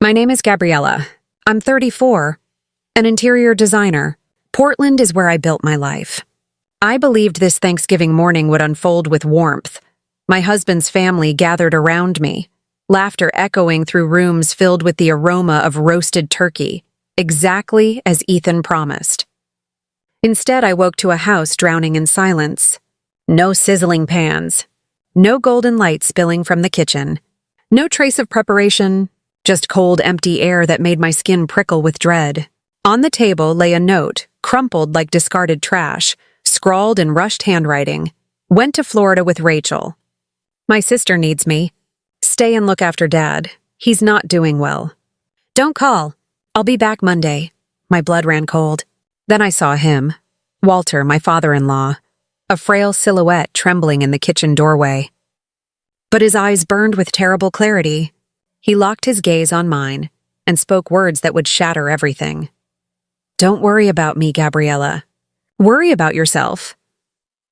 My name is Gabriella. I'm 34, an interior designer. Portland is where I built my life. I believed this Thanksgiving morning would unfold with warmth. My husband's family gathered around me, laughter echoing through rooms filled with the aroma of roasted turkey, exactly as Ethan promised. Instead, I woke to a house drowning in silence. No sizzling pans, no golden light spilling from the kitchen, no trace of preparation, just cold, empty air that made my skin prickle with dread. On the table lay a note, crumpled like discarded trash, scrawled in rushed handwriting. Went to Florida with Rachel. My sister needs me. Stay and look after Dad. He's not doing well. Don't call. I'll be back Monday. My blood ran cold. Then I saw him, Walter, my father-in-law, a frail silhouette trembling in the kitchen doorway. But his eyes burned with terrible clarity. He locked his gaze on mine and spoke words that would shatter everything. Don't worry about me, Gabriella. Worry about yourself.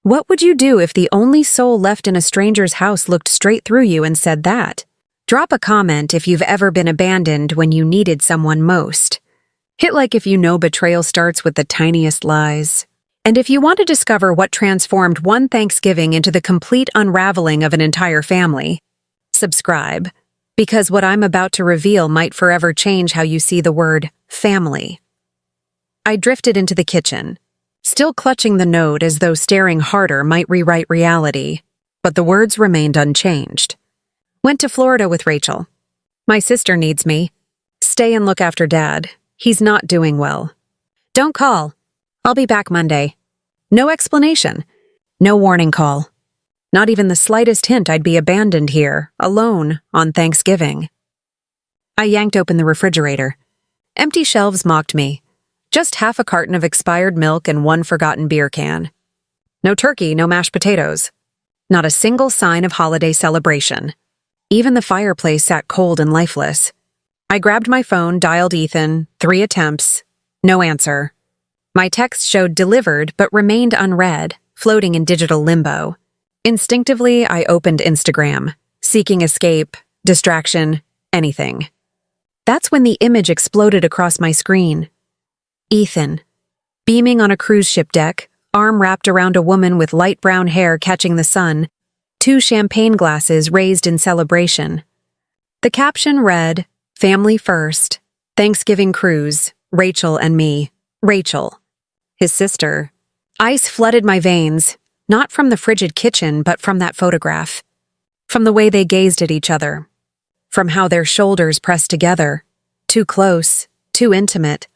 What would you do if the only soul left in a stranger's house looked straight through you and said that? Drop a comment if you've ever been abandoned when you needed someone most. Hit like if you know betrayal starts with the tiniest lies. And if you want to discover what transformed one Thanksgiving into the complete unraveling of an entire family, subscribe, because what I'm about to reveal might forever change how you see the word family. I drifted into the kitchen, still clutching the note as though staring harder might rewrite reality, but the words remained unchanged. Went to Florida with Rachel. My sister needs me. Stay and look after Dad. He's not doing well. Don't call. I'll be back Monday. No explanation. No warning call. Not even the slightest hint I'd be abandoned here, alone, on Thanksgiving. I yanked open the refrigerator. Empty shelves mocked me. Just half a carton of expired milk and one forgotten beer can. No turkey, no mashed potatoes. Not a single sign of holiday celebration. Even the fireplace sat cold and lifeless. I grabbed my phone, dialed Ethan, 3 attempts. No answer. My text showed delivered but remained unread, floating in digital limbo. Instinctively, I opened Instagram, seeking escape, distraction, anything. That's when the image exploded across my screen. Ethan, beaming on a cruise ship deck, arm wrapped around a woman with light brown hair catching the sun, 2 champagne glasses raised in celebration. The caption read, "Family first, Thanksgiving cruise, Rachel and me." Rachel, his sister. Ice flooded my veins, not from the frigid kitchen, but from that photograph. From the way they gazed at each other. From how their shoulders pressed together. Too close, too intimate,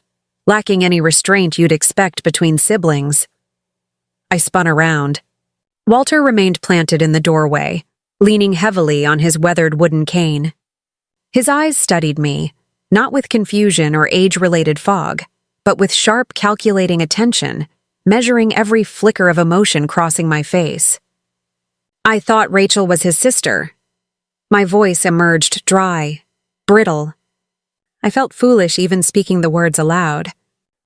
lacking any restraint you'd expect between siblings. I spun around. Walter remained planted in the doorway, leaning heavily on his weathered wooden cane. His eyes studied me, not with confusion or age-related fog, but with sharp, calculating attention, measuring every flicker of emotion crossing my face. I thought Rachel was his sister. My voice emerged dry, brittle. I felt foolish even speaking the words aloud.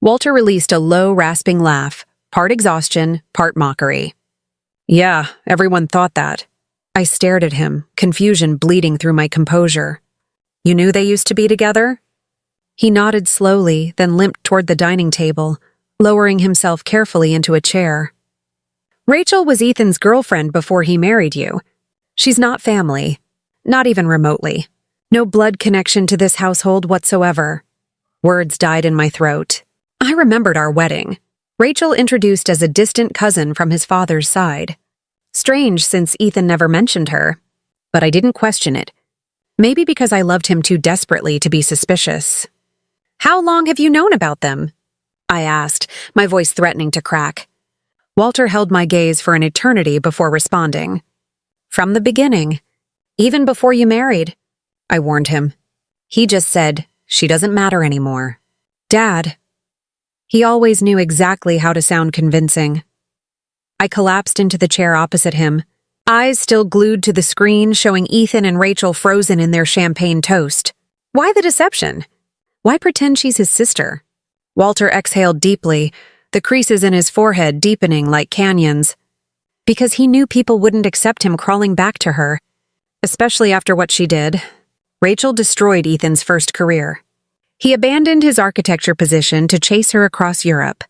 Walter released a low, rasping laugh, part exhaustion, part mockery. Yeah, everyone thought that. I stared at him, confusion bleeding through my composure. You knew they used to be together? He nodded slowly, then limped toward the dining table, lowering himself carefully into a chair. Rachel was Ethan's girlfriend before he married you. She's not family, not even remotely. No blood connection to this household whatsoever. Words died in my throat. I remembered our wedding. Rachel introduced as a distant cousin from his father's side. Strange since Ethan never mentioned her, but I didn't question it. Maybe because I loved him too desperately to be suspicious. How long have you known about them? I asked, my voice threatening to crack. Walter held my gaze for an eternity before responding. From the beginning. Even before you married, I warned him. He just said, she doesn't matter anymore. Dad. He always knew exactly how to sound convincing. I collapsed into the chair opposite him, eyes still glued to the screen showing Ethan and Rachel frozen in their champagne toast. Why the deception? Why pretend she's his sister? Walter exhaled deeply, the creases in his forehead deepening like canyons. Because he knew people wouldn't accept him crawling back to her, especially after what she did. Rachel destroyed Ethan's first career. He abandoned his architecture position to chase her across Europe.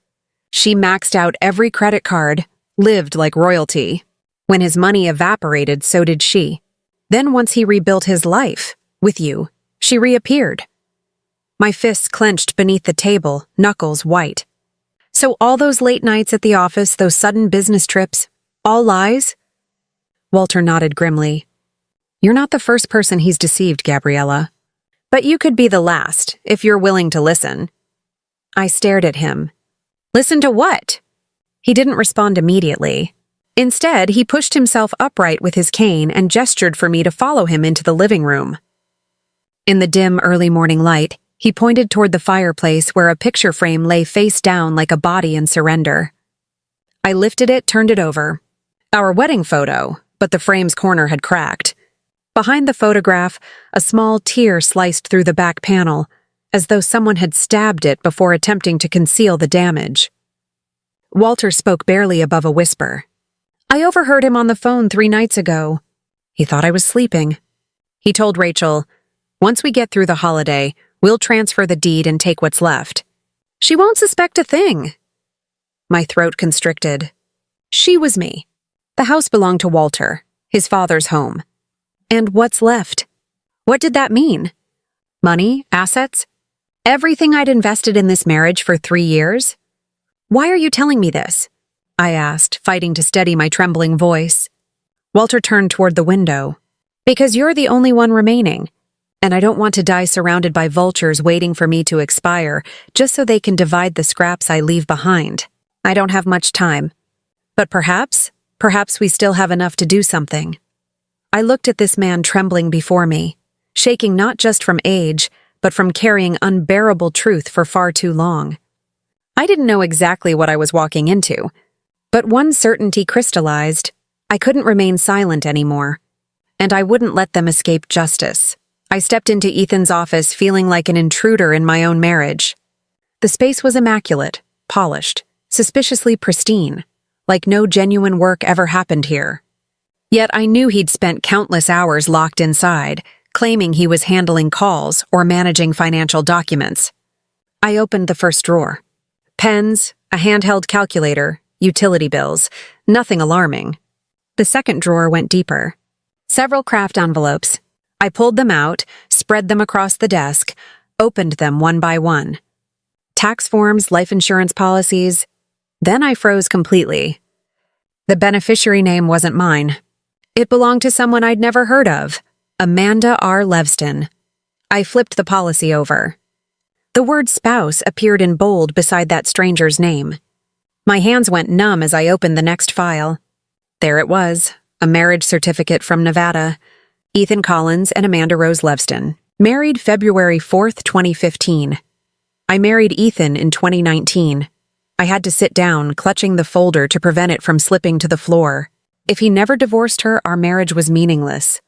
She maxed out every credit card, lived like royalty. When his money evaporated, so did she. Then once he rebuilt his life, with you, she reappeared. My fists clenched beneath the table, knuckles white. So all those late nights at the office, those sudden business trips, all lies? Walter nodded grimly. You're not the first person he's deceived, Gabriella. But you could be the last, if you're willing to listen. I stared at him. Listen to what? He didn't respond immediately. Instead, he pushed himself upright with his cane and gestured for me to follow him into the living room. In the dim early morning light, he pointed toward the fireplace where a picture frame lay face down like a body in surrender. I lifted it, turned it over. Our wedding photo, but the frame's corner had cracked. Behind the photograph, a small tear sliced through the back panel, as though someone had stabbed it before attempting to conceal the damage. Walter spoke barely above a whisper. I overheard him on the phone 3 nights ago. He thought I was sleeping. He told Rachel, once we get through the holiday, we'll transfer the deed and take what's left. She won't suspect a thing. My throat constricted. She was me. The house belonged to Walter, his father's home. And what's left? What did that mean? Money? Assets? Everything I'd invested in this marriage for 3 years? Why are you telling me this? I asked, fighting to steady my trembling voice. Walter turned toward the window. Because you're the only one remaining, and I don't want to die surrounded by vultures waiting for me to expire just so they can divide the scraps I leave behind. I don't have much time. But perhaps we still have enough to do something. I looked at this man trembling before me, shaking not just from age, but from carrying unbearable truth for far too long. I didn't know exactly what I was walking into, but one certainty crystallized. I couldn't remain silent anymore, and I wouldn't let them escape justice. I stepped into Ethan's office feeling like an intruder in my own marriage. The space was immaculate, polished, suspiciously pristine, like no genuine work ever happened here. Yet I knew he'd spent countless hours locked inside, claiming he was handling calls or managing financial documents. I opened the first drawer. Pens, a handheld calculator, utility bills, nothing alarming. The second drawer went deeper. Several craft envelopes. I pulled them out, spread them across the desk, opened them one by one. Tax forms, life insurance policies. Then I froze completely. The beneficiary name wasn't mine. It belonged to someone I'd never heard of, Amanda R. Levston. I flipped the policy over. The word spouse appeared in bold beside that stranger's name. My hands went numb as I opened the next file. There it was, a marriage certificate from Nevada. Ethan Collins and Amanda Rose Levston, married February 4th, 2015. I married Ethan in 2019. I had to sit down, clutching the folder to prevent it from slipping to the floor. If he never divorced her, our marriage was meaningless.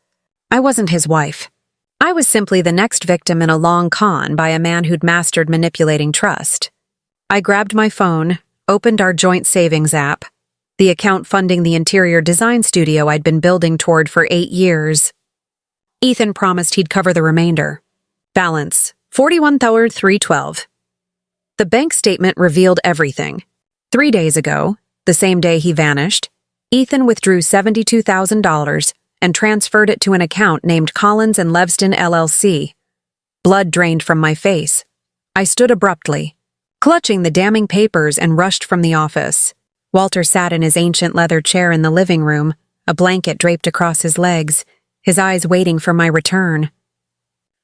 I wasn't his wife. I was simply the next victim in a long con by a man who'd mastered manipulating trust. I grabbed my phone, opened our joint savings app, the account funding the interior design studio I'd been building toward for 8 years. Ethan promised he'd cover the remainder. Balance, $41,312. The bank statement revealed everything. 3 days ago, the same day he vanished, Ethan withdrew $72,000 and transferred it to an account named Collins and Levston LLC. Blood drained from my face. I stood abruptly, clutching the damning papers, and rushed from the office. Walter sat in his ancient leather chair in the living room, a blanket draped across his legs, his eyes waiting for my return.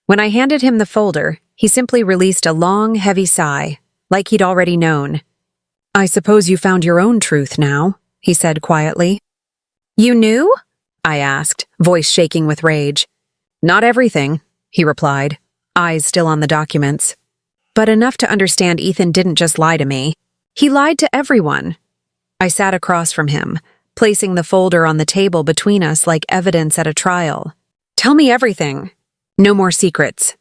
When I handed him the folder, he simply released a long, heavy sigh, like he'd already known. "I suppose you found your own truth now," he said quietly. "You knew?" I asked, voice shaking with rage. "Not everything," he replied, eyes still on the documents. But enough to understand Ethan didn't just lie to me. He lied to everyone. I sat across from him, placing the folder on the table between us like evidence at a trial. "Tell me everything. No more secrets."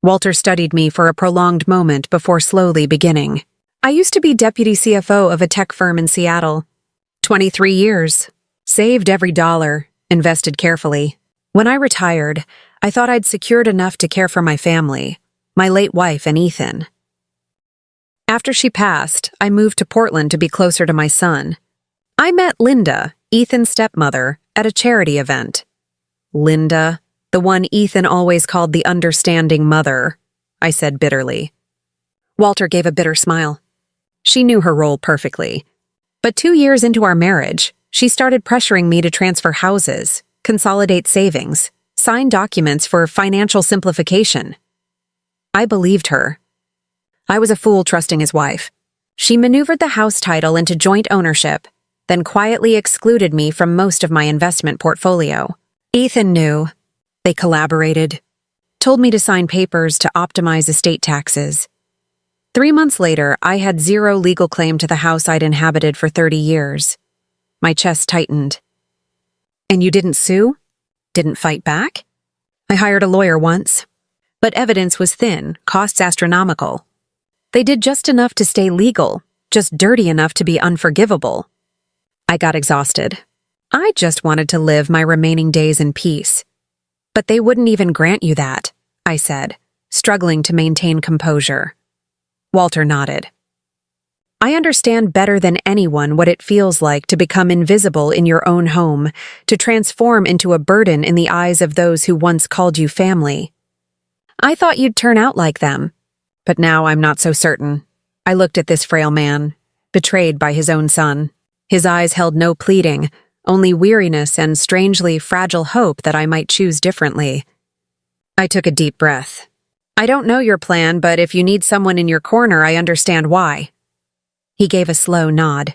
Walter studied me for a prolonged moment before slowly beginning. "I used to be deputy CFO of a tech firm in Seattle. 23 years. Saved every dollar, invested carefully. When I retired, I thought I'd secured enough to care for my family, my late wife and Ethan. After she passed, I moved to Portland to be closer to my son. I met Linda, Ethan's stepmother, at a charity event. Linda, the one Ethan always called the understanding mother, I said bitterly. Walter gave a bitter smile. She knew her role perfectly. But 2 years into our marriage, she started pressuring me to transfer houses, consolidate savings, sign documents for financial simplification. I believed her. I was a fool trusting his wife. She maneuvered the house title into joint ownership, then quietly excluded me from most of my investment portfolio. Ethan knew. They collaborated, told me to sign papers to optimize estate taxes. 3 months later, I had zero legal claim to the house I'd inhabited for 30 years. My chest tightened. And you didn't sue? Didn't fight back? I hired a lawyer once. But evidence was thin, costs astronomical. They did just enough to stay legal, just dirty enough to be unforgivable. I got exhausted. I just wanted to live my remaining days in peace. But they wouldn't even grant you that, I said, struggling to maintain composure. Walter nodded. I understand better than anyone what it feels like to become invisible in your own home, to transform into a burden in the eyes of those who once called you family. I thought you'd turn out like them, but now I'm not so certain. I looked at this frail man, betrayed by his own son. His eyes held no pleading, only weariness and strangely fragile hope that I might choose differently. I took a deep breath. I don't know your plan, but if you need someone in your corner, I understand why. He gave a slow nod.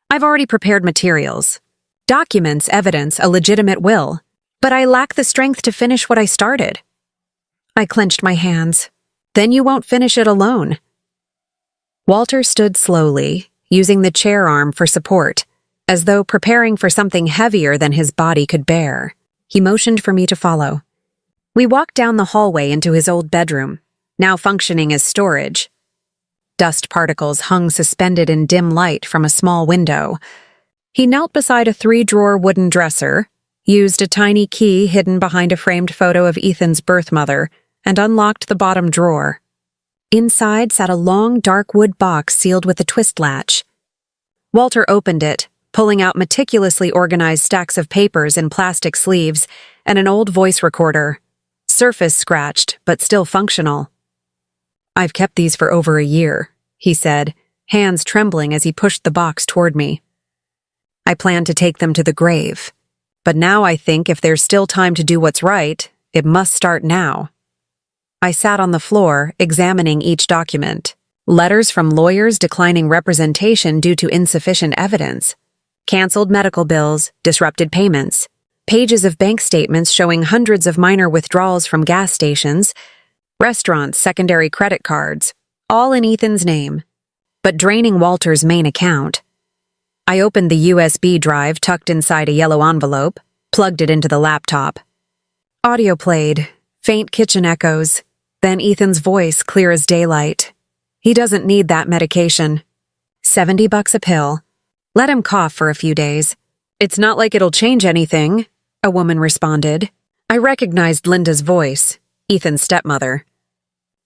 I've already prepared materials. Documents, evidence, a legitimate will. But I lack the strength to finish what I started. I clenched my hands. Then you won't finish it alone. Walter stood slowly, using the chair arm for support, as though preparing for something heavier than his body could bear. He motioned for me to follow. We walked down the hallway into his old bedroom, now functioning as storage. Dust particles hung suspended in dim light from a small window. He knelt beside a 3-drawer wooden dresser, used a tiny key hidden behind a framed photo of Ethan's birth mother, and unlocked the bottom drawer. Inside sat a long, dark wood box sealed with a twist latch. Walter opened it, pulling out meticulously organized stacks of papers in plastic sleeves and an old voice recorder. Surface scratched, but still functional. I've kept these for over a year, he said, hands trembling as he pushed the box toward me. I planned to take them to the grave, but now I think if there's still time to do what's right, it must start now. I sat on the floor, examining each document. Letters from lawyers declining representation due to insufficient evidence. Canceled medical bills, disrupted payments. Pages of bank statements showing hundreds of minor withdrawals from gas stations, restaurants, secondary credit cards, all in Ethan's name, but draining Walter's main account. I opened the USB drive tucked inside a yellow envelope, plugged it into the laptop. Audio played, faint kitchen echoes, then Ethan's voice clear as daylight. He doesn't need that medication. $70 a pill. Let him cough for a few days. It's not like it'll change anything, a woman responded. I recognized Linda's voice, Ethan's stepmother.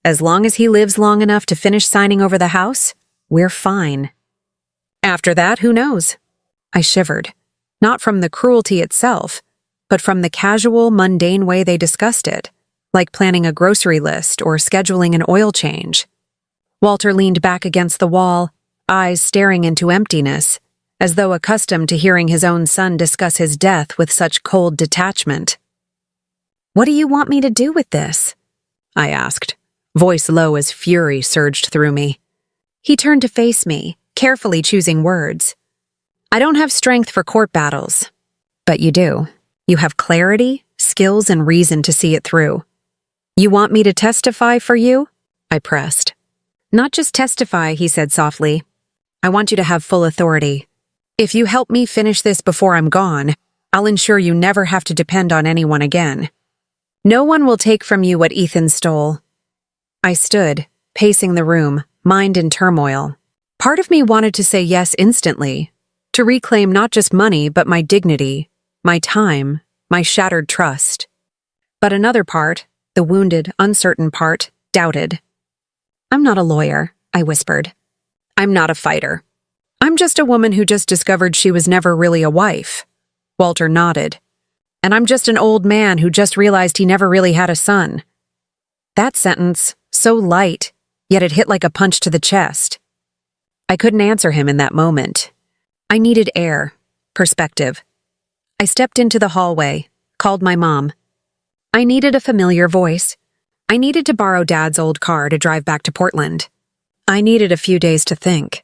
As long as he lives long enough to finish signing over the house, we're fine. After that, who knows? I shivered, not from the cruelty itself, but from the casual, mundane way they discussed it, like planning a grocery list or scheduling an oil change. Walter leaned back against the wall, eyes staring into emptiness, as though accustomed to hearing his own son discuss his death with such cold detachment. What do you want me to do with this? I asked, voice low as fury surged through me. He turned to face me, carefully choosing words. I don't have strength for court battles. But you do. You have clarity, skills, and reason to see it through. You want me to testify for you? I pressed. Not just testify, he said softly. I want you to have full authority. If you help me finish this before I'm gone, I'll ensure you never have to depend on anyone again. No one will take from you what Ethan stole. I stood, pacing the room, mind in turmoil. Part of me wanted to say yes instantly, to reclaim not just money but my dignity, my time, my shattered trust. But another part, the wounded, uncertain part, doubted. "I'm not a lawyer," I whispered. "I'm not a fighter. I'm just a woman who just discovered she was never really a wife." Walter nodded. "And I'm just an old man who just realized he never really had a son." That sentence, so light, yet it hit like a punch to the chest. I couldn't answer him in that moment. I needed air, perspective. I stepped into the hallway, called my mom. I needed a familiar voice. I needed to borrow Dad's old car to drive back to Portland. I needed a few days to think.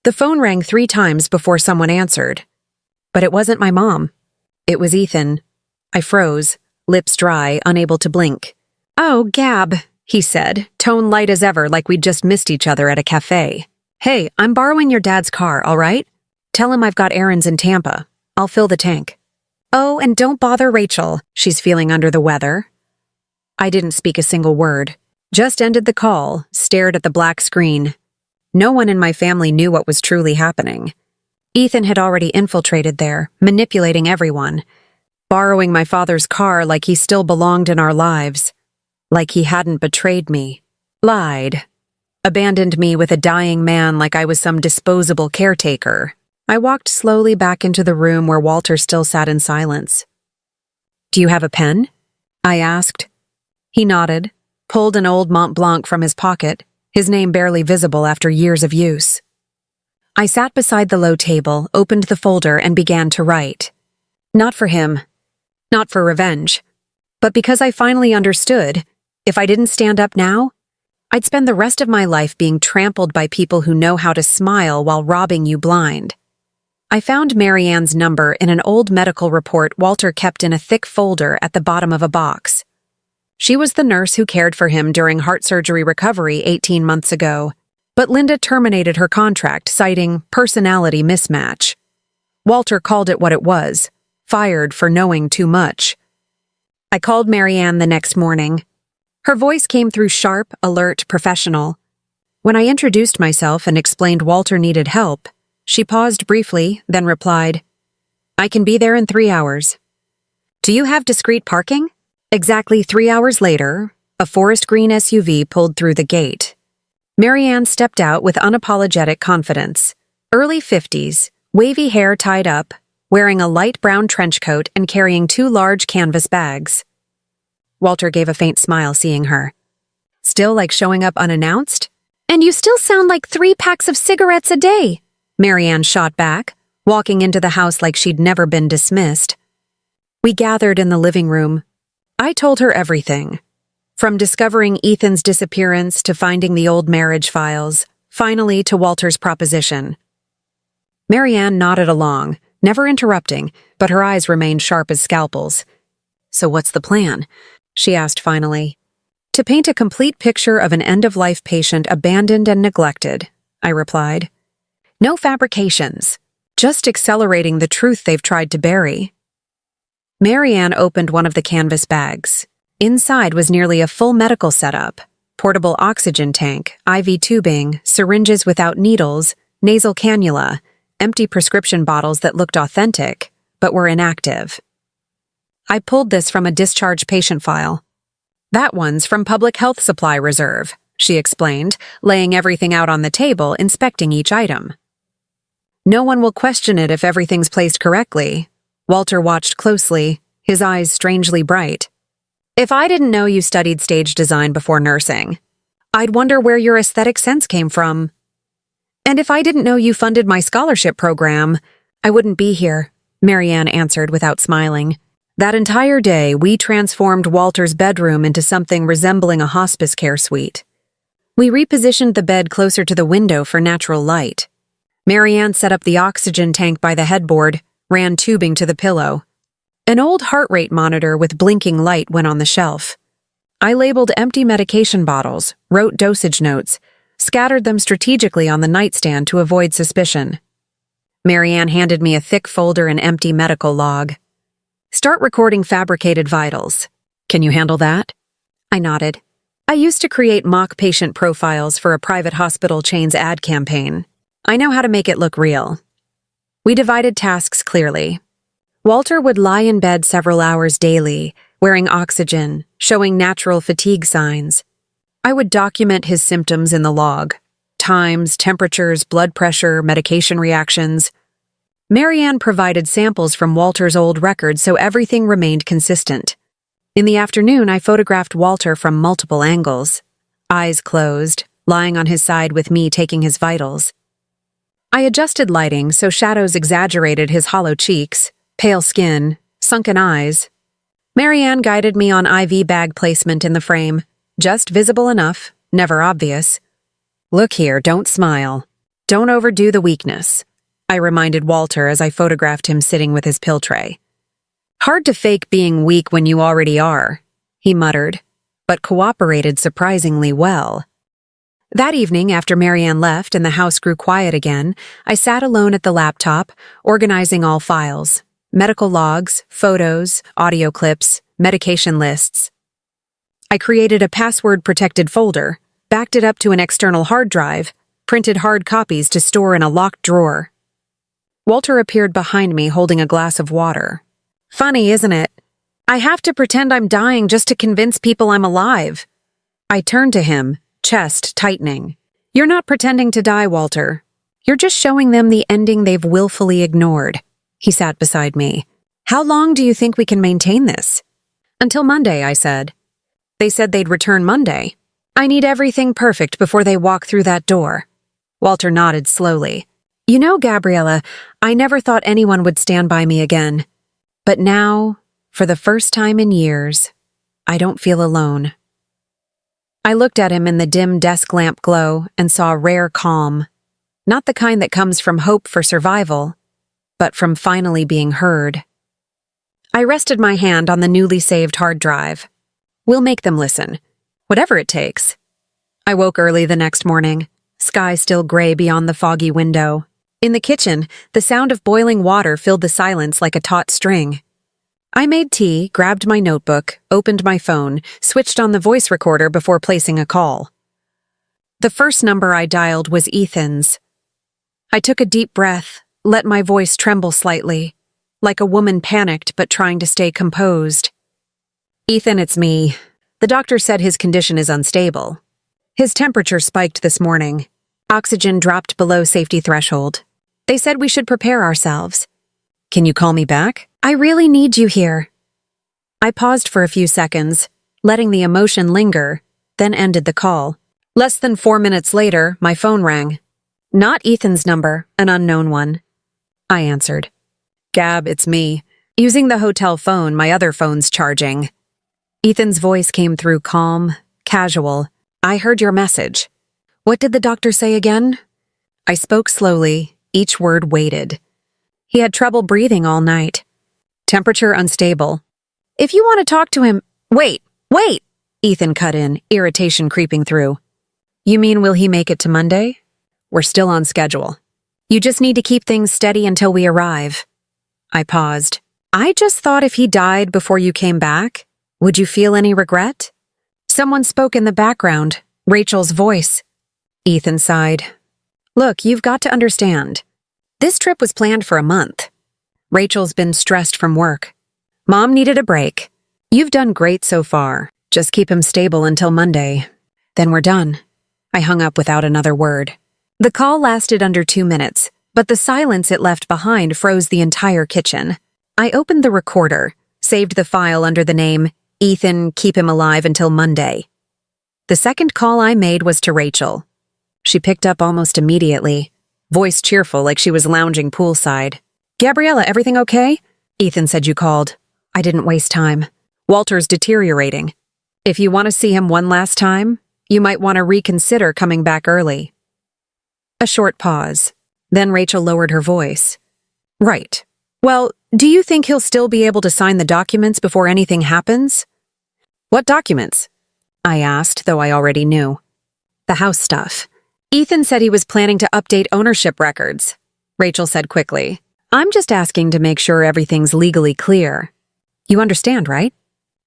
The phone rang 3 times before someone answered. But it wasn't my mom. It was Ethan. I froze, lips dry, unable to blink. "Oh, Gab," he said, tone light as ever, like we'd just missed each other at a cafe. "Hey, I'm borrowing your dad's car, all right? Tell him I've got errands in Tampa. I'll fill the tank. Oh, and don't bother Rachel. She's feeling under the weather." I didn't speak a single word. Just ended the call, stared at the black screen. No one in my family knew what was truly happening. Ethan had already infiltrated there, manipulating everyone. Borrowing my father's car like he still belonged in our lives. Like he hadn't betrayed me. Lied. Abandoned me with a dying man like I was some disposable caretaker. I walked slowly back into the room where Walter still sat in silence. "Do you have a pen?" I asked. He nodded, pulled an old Mont Blanc from his pocket, his name barely visible after years of use. I sat beside the low table, opened the folder, and began to write. Not for him. Not for revenge. But because I finally understood, if I didn't stand up now, I'd spend the rest of my life being trampled by people who know how to smile while robbing you blind. I found Marianne's number in an old medical report Walter kept in a thick folder at the bottom of a box. She was the nurse who cared for him during heart surgery recovery 18 months ago, but Linda terminated her contract, citing personality mismatch. Walter called it what it was, fired for knowing too much. I called Marianne the next morning. Her voice came through sharp, alert, professional. When I introduced myself and explained Walter needed help, she paused briefly, then replied, "I can be there in 3 hours. Do you have discreet parking?" Exactly 3 hours later, a forest green SUV pulled through the gate. Marianne stepped out with unapologetic confidence. Early 50s, wavy hair tied up, wearing a light brown trench coat and carrying 2 large canvas bags. Walter gave a faint smile seeing her. "Still like showing up unannounced?" "And you still sound like 3 packs of cigarettes a day," Marianne shot back, walking into the house like she'd never been dismissed. We gathered in the living room. I told her everything. From discovering Ethan's disappearance to finding the old marriage files, finally to Walter's proposition. Marianne nodded along, never interrupting, but her eyes remained sharp as scalpels. "So what's the plan?" she asked finally. "To paint a complete picture of an end-of-life patient abandoned and neglected," I replied. "No fabrications, just accelerating the truth they've tried to bury." Marianne opened one of the canvas bags. Inside was nearly a full medical setup: portable oxygen tank, IV tubing, syringes without needles, nasal cannula, empty prescription bottles that looked authentic, but were inactive. "I pulled this from a discharged patient file. That one's from Public Health Supply Reserve," she explained, laying everything out on the table, inspecting each item. "No one will question it if everything's placed correctly." Walter watched closely, his eyes strangely bright. "If I didn't know you studied stage design before nursing, I'd wonder where your aesthetic sense came from. And if I didn't know you funded my scholarship program, I wouldn't be here," Marianne answered without smiling. That entire day, we transformed Walter's bedroom into something resembling a hospice care suite. We repositioned the bed closer to the window for natural light. Marianne set up the oxygen tank by the headboard, ran tubing to the pillow. An old heart rate monitor with blinking light went on the shelf. I labeled empty medication bottles, wrote dosage notes, scattered them strategically on the nightstand to avoid suspicion. Marianne handed me a thick folder and empty medical log. "Start recording fabricated vitals. Can you handle that?" I nodded. I used to create mock patient profiles for a private hospital chain's ad campaign. I know how to make it look real. We divided tasks clearly. Walter would lie in bed several hours daily, wearing oxygen, showing natural fatigue signs. I would document his symptoms in the log: times, temperatures, blood pressure, medication reactions. Marianne provided samples from Walter's old records so everything remained consistent. In the afternoon, I photographed Walter from multiple angles, eyes closed, lying on his side with me taking his vitals. I adjusted lighting so shadows exaggerated his hollow cheeks, pale skin, sunken eyes. Marianne guided me on IV bag placement in the frame, just visible enough, never obvious. "Look here, don't smile. Don't overdo the weakness," I reminded Walter as I photographed him sitting with his pill tray. "Hard to fake being weak when you already are," he muttered, but cooperated surprisingly well. That evening, after Marianne left and the house grew quiet again, I sat alone at the laptop, organizing all files: medical logs, photos, audio clips, medication lists. I created a password-protected folder, backed it up to an external hard drive, printed hard copies to store in a locked drawer. Walter appeared behind me holding a glass of water. "Funny, isn't it? I have to pretend I'm dying just to convince people I'm alive." I turned to him, chest tightening. "You're not pretending to die, Walter. You're just showing them the ending they've willfully ignored." He sat beside me. "How long do you think we can maintain this?" "Until Monday," I said. "They said they'd return Monday. I need everything perfect before they walk through that door." Walter nodded slowly. "You know, Gabriella, I never thought anyone would stand by me again. But now, for the first time in years, I don't feel alone." I looked at him in the dim desk lamp glow and saw rare calm. Not the kind that comes from hope for survival, but from finally being heard. I rested my hand on the newly saved hard drive. "We'll make them listen. Whatever it takes." I woke early the next morning, sky still gray beyond the foggy window. In the kitchen, the sound of boiling water filled the silence like a taut string. I made tea, grabbed my notebook, opened my phone, switched on the voice recorder before placing a call. The first number I dialed was Ethan's. I took a deep breath, let my voice tremble slightly, like a woman panicked but trying to stay composed. "Ethan, it's me. The doctor said his condition is unstable. His temperature spiked this morning. Oxygen dropped below safety threshold. They said we should prepare ourselves. Can you call me back? I really need you here." I paused for a few seconds, letting the emotion linger, then ended the call. Less than 4 minutes later, my phone rang. Not Ethan's number, an unknown one. I answered. "Gab, it's me. Using the hotel phone, my other phone's charging." Ethan's voice came through calm, casual. "I heard your message. What did the doctor say again?" I spoke slowly, each word weighted. He had trouble breathing all night. Temperature unstable. "If you want to talk to him—" Wait! Ethan cut in, irritation creeping through. "You mean will he make it to Monday? We're still on schedule. You just need to keep things steady until we arrive." I paused. "I just thought if he died before you came back, would you feel any regret?" Someone spoke in the background, Rachel's voice. Ethan sighed. "Look, you've got to understand. This trip was planned for a month. Rachel's been stressed from work. Mom needed a break. You've done great so far. Just keep him stable until Monday. Then we're done." I hung up without another word. The call lasted under 2 minutes, but the silence it left behind froze the entire kitchen. I opened the recorder, saved the file under the name Ethan, keep him alive until Monday. The second call I made was to Rachel. She picked up almost immediately, voice cheerful like she was lounging poolside. "Gabriella, everything okay? Ethan said you called. I didn't waste time. Walter's deteriorating. If you want to see him one last time, you might want to reconsider coming back early." A short pause. Then Rachel lowered her voice. "Right. Well, do you think he'll still be able to sign the documents before anything happens?" "What documents?" I asked, though I already knew. "The house stuff. Ethan said he was planning to update ownership records," Rachel said quickly. "I'm just asking to make sure everything's legally clear. You understand, right?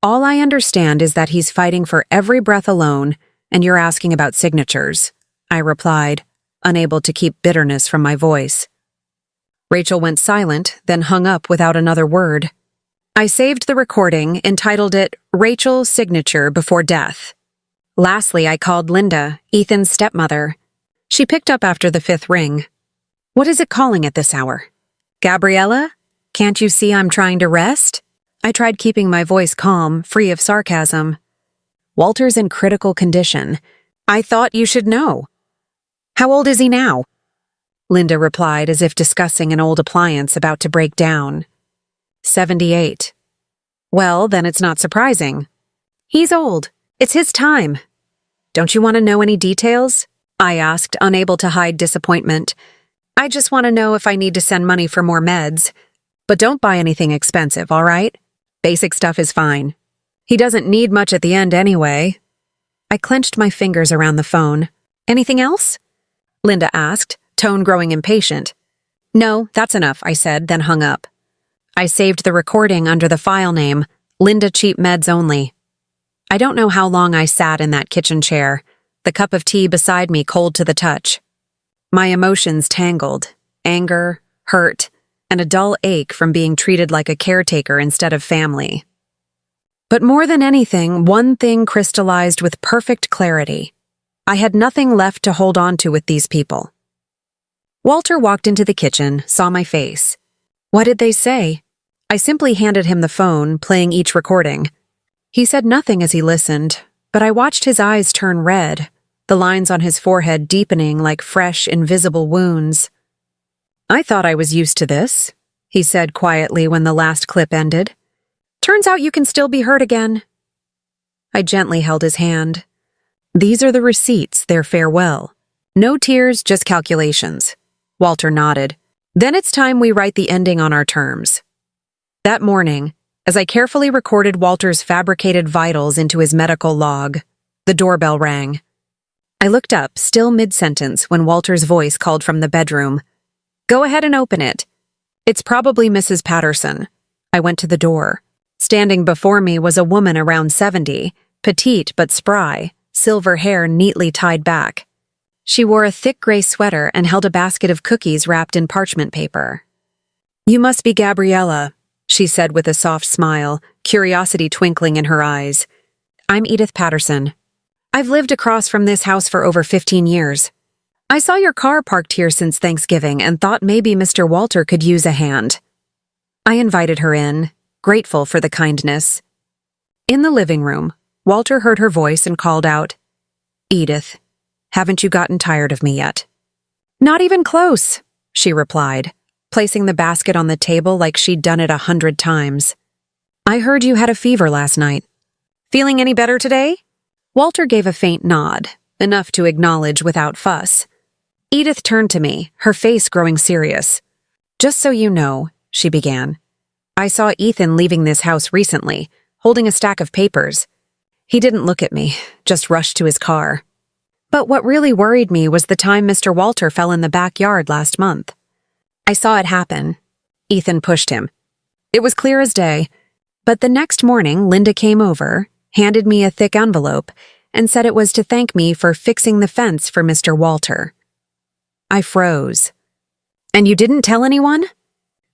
All I understand is that he's fighting for every breath alone, and you're asking about signatures," I replied, unable to keep bitterness from my voice. Rachel went silent, then hung up without another word. I saved the recording, entitled it Rachel's Signature Before Death. Lastly, I called Linda, Ethan's stepmother. She picked up after the 5th ring. What is it calling at this hour? Gabriella? Can't you see I'm trying to rest? I tried keeping my voice calm, free of sarcasm. Walter's in critical condition. I thought you should know. How old is he now? Linda replied as if discussing an old appliance about to break down. 78. Well, then it's not surprising. He's old. It's his time. Don't you want to know any details? I asked, unable to hide disappointment. I just want to know if I need to send money for more meds. But don't buy anything expensive, all right? Basic stuff is fine. He doesn't need much at the end anyway. I clenched my fingers around the phone. Anything else? Linda asked, tone growing impatient. No, that's enough, I said, then hung up. I saved the recording under the file name, Linda Cheap Meds Only. I don't know how long I sat in that kitchen chair, the cup of tea beside me cold to the touch. My emotions tangled, anger, hurt, and a dull ache from being treated like a caretaker instead of family. But more than anything, one thing crystallized with perfect clarity. I had nothing left to hold on to with these people. Walter walked into the kitchen, saw my face. What did they say? I simply handed him the phone, playing each recording. He said nothing as he listened, but I watched his eyes turn red, the lines on his forehead deepening like fresh, invisible wounds. I thought I was used to this, he said quietly when the last clip ended. Turns out you can still be hurt again. I gently held his hand. These are the receipts, their farewell. No tears, just calculations. Walter nodded. Then it's time we write the ending on our terms. That morning, as I carefully recorded Walter's fabricated vitals into his medical log, the doorbell rang. I looked up, still mid-sentence, when Walter's voice called from the bedroom. Go ahead and open it. It's probably Mrs. Patterson. I went to the door. Standing before me was a woman around 70, petite but spry, silver hair neatly tied back. She wore a thick gray sweater and held a basket of cookies wrapped in parchment paper. You must be Gabriella, she said with a soft smile, curiosity twinkling in her eyes. I'm Edith Patterson. I've lived across from this house for over 15 years. I saw your car parked here since Thanksgiving and thought maybe Mr. Walter could use a hand. I invited her in, grateful for the kindness. In the living room, Walter heard her voice and called out, Edith, haven't you gotten tired of me yet? Not even close, she replied, placing the basket on the table like she'd done it 100 times. I heard you had a fever last night. Feeling any better today? Walter gave a faint nod, enough to acknowledge without fuss. Edith turned to me, her face growing serious. Just so you know, she began, I saw Ethan leaving this house recently, holding a stack of papers. He didn't look at me, just rushed to his car. But what really worried me was the time Mr. Walter fell in the backyard last month. I saw it happen. Ethan pushed him. It was clear as day, but the next morning Linda came over, handed me a thick envelope, and said it was to thank me for fixing the fence for Mr. Walter. I froze. And you didn't tell anyone?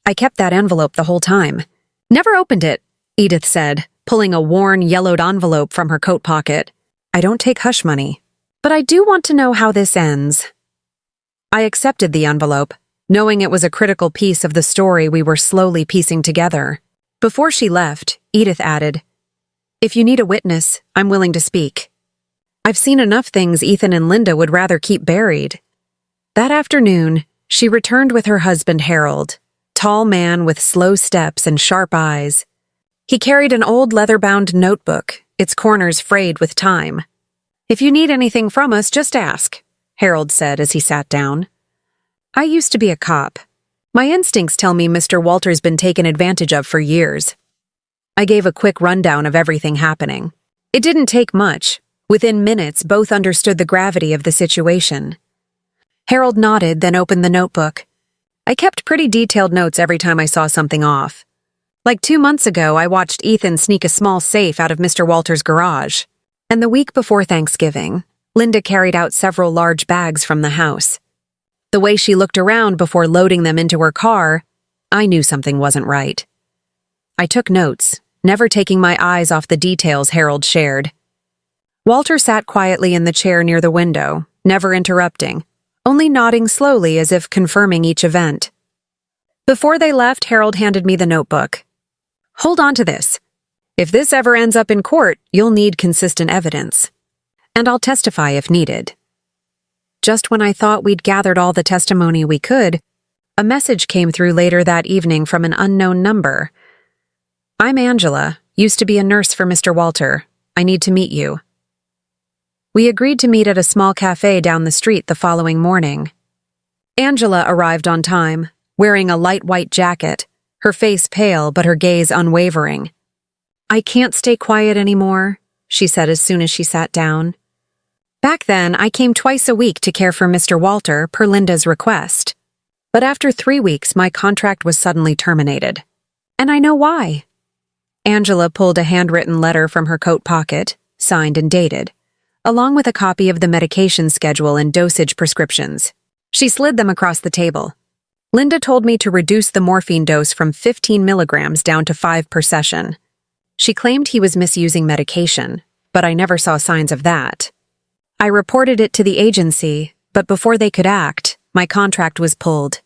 I kept that envelope the whole time. Never opened it, Edith said, pulling a worn, yellowed envelope from her coat pocket. I don't take hush money, but I do want to know how this ends. I accepted the envelope, knowing it was a critical piece of the story we were slowly piecing together. Before she left, Edith added, If you need a witness, I'm willing to speak. I've seen enough things Ethan and Linda would rather keep buried. That afternoon, she returned with her husband Harold, tall man with slow steps and sharp eyes. He carried an old leather-bound notebook, its corners frayed with time. If you need anything from us, just ask, Harold said as he sat down. I used to be a cop. My instincts tell me Mr. Walter's been taken advantage of for years. I gave a quick rundown of everything happening. It didn't take much. Within minutes, both understood the gravity of the situation. Harold nodded, then opened the notebook. I kept pretty detailed notes every time I saw something off. Like 2 months ago, I watched Ethan sneak a small safe out of Mr. Walter's garage. And the week before Thanksgiving, Linda carried out several large bags from the house. The way she looked around before loading them into her car, I knew something wasn't right. I took notes, never taking my eyes off the details Harold shared. Walter sat quietly in the chair near the window, never interrupting, only nodding slowly as if confirming each event. Before they left, Harold handed me the notebook. "Hold on to this. If this ever ends up in court, you'll need consistent evidence. And I'll testify if needed." Just when I thought we'd gathered all the testimony we could, a message came through later that evening from an unknown number. "I'm Angela, used to be a nurse for Mr. Walter. I need to meet you." We agreed to meet at a small cafe down the street the following morning. Angela arrived on time, wearing a light white jacket, her face pale but her gaze unwavering. "I can't stay quiet anymore," she said as soon as she sat down. "Back then, I came twice a week to care for Mr. Walter per Linda's request. But after 3 weeks, my contract was suddenly terminated. And I know why." Angela pulled a handwritten letter from her coat pocket, signed and dated, along with a copy of the medication schedule and dosage prescriptions. She slid them across the table. "Linda told me to reduce the morphine dose from 15 milligrams down to 5 per session. She claimed he was misusing medication, but I never saw signs of that. I reported it to the agency, but before they could act, my contract was pulled."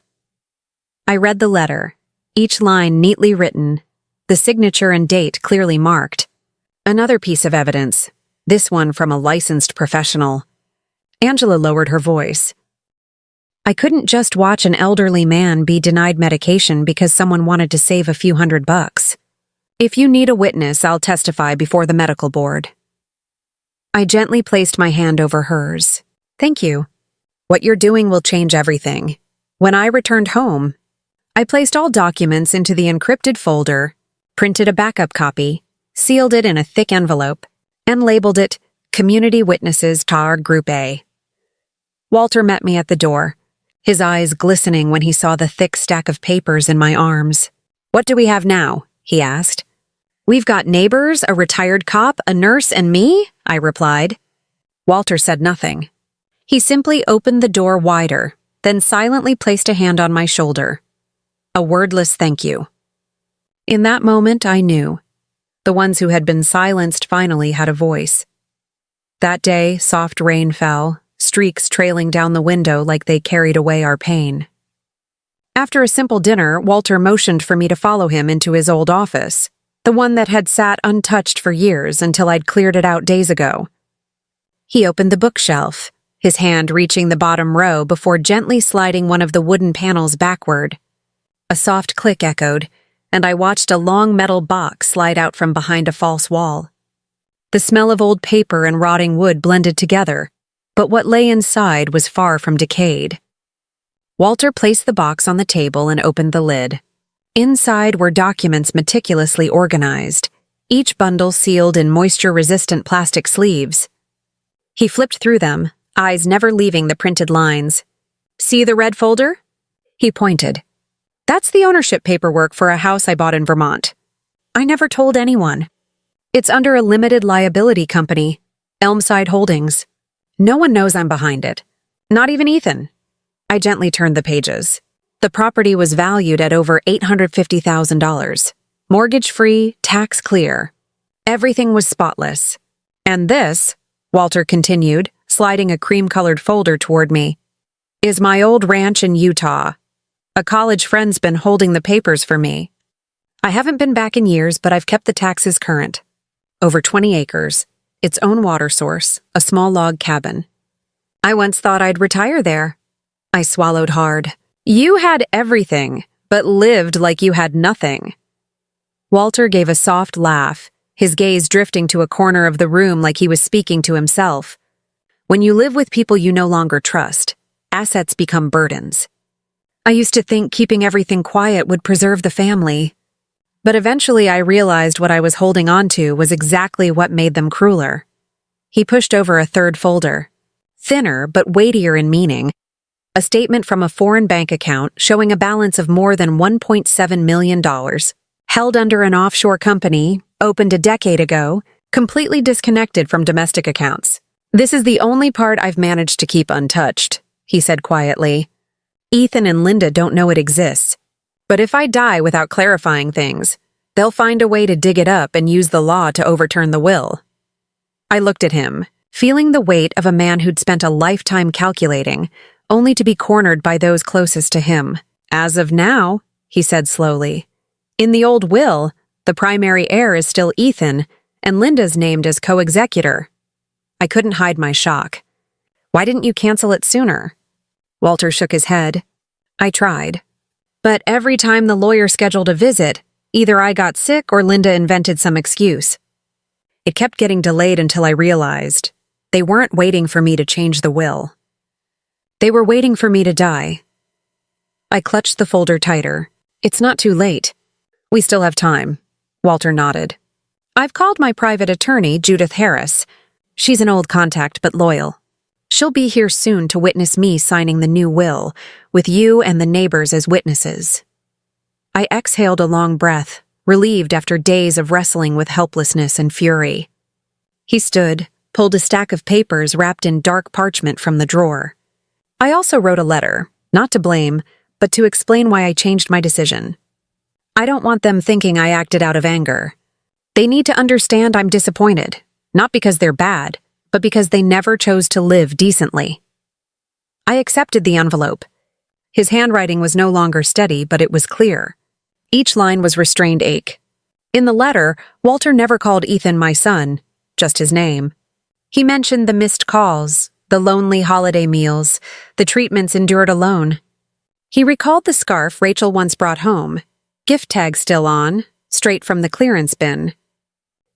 I read the letter, each line neatly written, the signature and date clearly marked. Another piece of evidence, this one from a licensed professional. Angela lowered her voice. "I couldn't just watch an elderly man be denied medication because someone wanted to save a few $100. If you need a witness, I'll testify before the medical board." I gently placed my hand over hers. "Thank you. What you're doing will change everything." When I returned home, I placed all documents into the encrypted folder, printed a backup copy, sealed it in a thick envelope, and labeled it Community Witnesses TAR Group A. Walter met me at the door, his eyes glistening when he saw the thick stack of papers in my arms. "What do we have now?" he asked. "We've got neighbors, a retired cop, a nurse, and me," I replied. Walter said nothing. He simply opened the door wider, then silently placed a hand on my shoulder. A wordless thank you. In that moment, I knew. The ones who had been silenced finally had a voice. That day, soft rain fell, streaks trailing down the window like they carried away our pain. After a simple dinner, Walter motioned for me to follow him into his old office, the one that had sat untouched for years until I'd cleared it out days ago. He opened the bookshelf, his hand reaching the bottom row before gently sliding one of the wooden panels backward. A soft click echoed, and I watched a long metal box slide out from behind a false wall. The smell of old paper and rotting wood blended together, but what lay inside was far from decayed. Walter placed the box on the table and opened the lid. Inside were documents meticulously organized, each bundle sealed in moisture-resistant plastic sleeves. He flipped through them, eyes never leaving the printed lines. "See the red folder?" He pointed. "That's the ownership paperwork for a house I bought in Vermont. I never told anyone. It's under a limited liability company, Elmside Holdings. No one knows I'm behind it. Not even Ethan." I gently turned the pages. The property was valued at over $850,000. Mortgage-free, tax-clear. Everything was spotless. "And this," Walter continued, sliding a cream-colored folder toward me, "is my old ranch in Utah. A college friend's been holding the papers for me. I haven't been back in years, but I've kept the taxes current. Over 20 acres, its own water source, a small log cabin. I once thought I'd retire there." I swallowed hard. "You had everything, but lived like you had nothing." Walter gave a soft laugh, his gaze drifting to a corner of the room like he was speaking to himself. "When you live with people you no longer trust, assets become burdens. I used to think keeping everything quiet would preserve the family. But eventually I realized what I was holding on to was exactly what made them crueler." He pushed over a third folder. Thinner but weightier in meaning. A statement from a foreign bank account showing a balance of more than $1.7 million, held under an offshore company, opened a decade ago, completely disconnected from domestic accounts. "This is the only part I've managed to keep untouched," he said quietly. "Ethan and Linda don't know it exists. But if I die without clarifying things, They'll find a way to dig it up and use the law to overturn the will. I looked at him, feeling the weight of a man who'd spent a lifetime calculating, only to be cornered by those closest to him. As of now, he said slowly, in the old will, the primary heir is still Ethan, and Linda's named as co-executor. I couldn't hide my shock. Why didn't you cancel it sooner? Walter shook his head. I tried. But every time the lawyer scheduled a visit, either I got sick or Linda invented some excuse. It kept getting delayed until I realized they weren't waiting for me to change the will. They were waiting for me to die. I clutched the folder tighter. It's not too late. We still have time. Walter nodded. I've called my private attorney, Judith Harris. She's an old contact but loyal. She'll be here soon to witness me signing the new will, with you and the neighbors as witnesses. I exhaled a long breath, relieved after days of wrestling with helplessness and fury. He stood, pulled a stack of papers wrapped in dark parchment from the drawer. I also wrote a letter, not to blame, but to explain why I changed my decision. I don't want them thinking I acted out of anger. They need to understand I'm disappointed, not because they're bad, but because they never chose to live decently. I accepted the envelope. His handwriting was no longer steady, but it was clear. Each line was restrained ache. In the letter, Walter never called Ethan my son, just his name. He mentioned the missed calls, the lonely holiday meals, the treatments endured alone. He recalled the scarf Rachel once brought home, gift tag still on, straight from the clearance bin.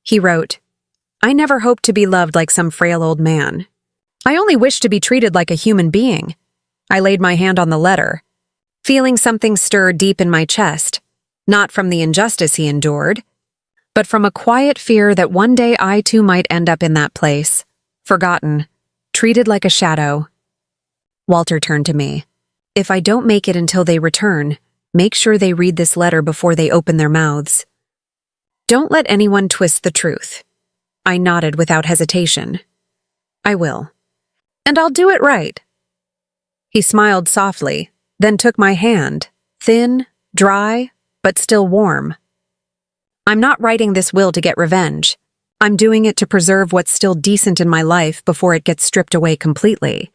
He wrote, I never hoped to be loved like some frail old man. I only wished to be treated like a human being. I laid my hand on the letter, feeling something stir deep in my chest. Not from the injustice he endured, but from a quiet fear that one day I too might end up in that place, forgotten, treated like a shadow. Walter turned to me. If I don't make it until they return, make sure they read this letter before they open their mouths. Don't let anyone twist the truth. I nodded without hesitation. I will. And I'll do it right. He smiled softly, then took my hand, thin, dry, but still warm. I'm not writing this will to get revenge. I'm doing it to preserve what's still decent in my life before it gets stripped away completely.